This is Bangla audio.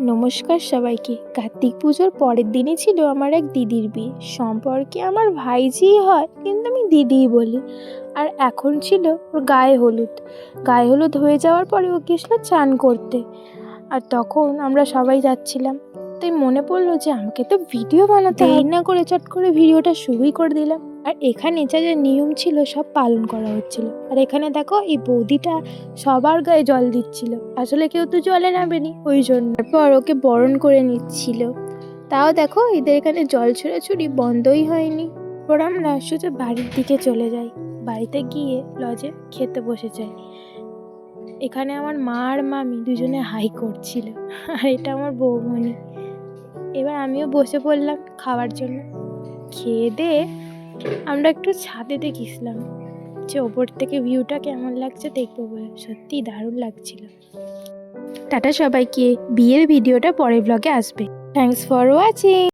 নমস্কার সবাইকে। কার্তিক পুজোর পরের দিনই ছিল আমার এক দিদির বিয়ে। সম্পর্কে আমার ভাইঝি হয়, কিন্তু আমি দিদিই বলি। আর এখন ছিল ওর গায়ে হলুদ। গায়ে হলুদ হয়ে যাওয়ার পরে ও গেছিলো চান করতে। আর তখন আমরা সবাই যাচ্ছিলাম, তাই মনে পড়লো যে আমাকে তো ভিডিও বানাতে দেরি না করে চট করে ভিডিওটা শুরুই করে দিলাম। আর এখানে যা যা নিয়ম ছিল সব পালন করা হচ্ছিল। আর এখানে দেখো এই বৌদিটা সবার গায়ে জল দিচ্ছিল, আসলে কেউ তো জলে নামেনি ওই জন্য। তারপর ওকে বরণ করে নিচ্ছিল। তাও দেখো এদের এখানে জল ছোড়াছুড়ি বন্ধই হয়নি। ওর আমরা সোজা বাড়ির দিকে চলে যাই। বাড়িতে গিয়ে লজে খেতে বসে যাই। এখানে আমার মা আর মামি দুজনে হাই করছিল, আর এটা আমার বৌমণি। এবার আমিও বসে পড়লাম খাওয়ার জন্য। খেয়ে দিয়ে আমরা একটু ছাদেতে গেছিলাম, যে ওপর থেকে ভিউটা কেমন লাগছে দেখবো বলে। সত্যি দারুণ লাগছিল। টাটা সবাইকে, বিয়ের ভিডিওটা পরের ব্লগে আসবে। Thanks for watching.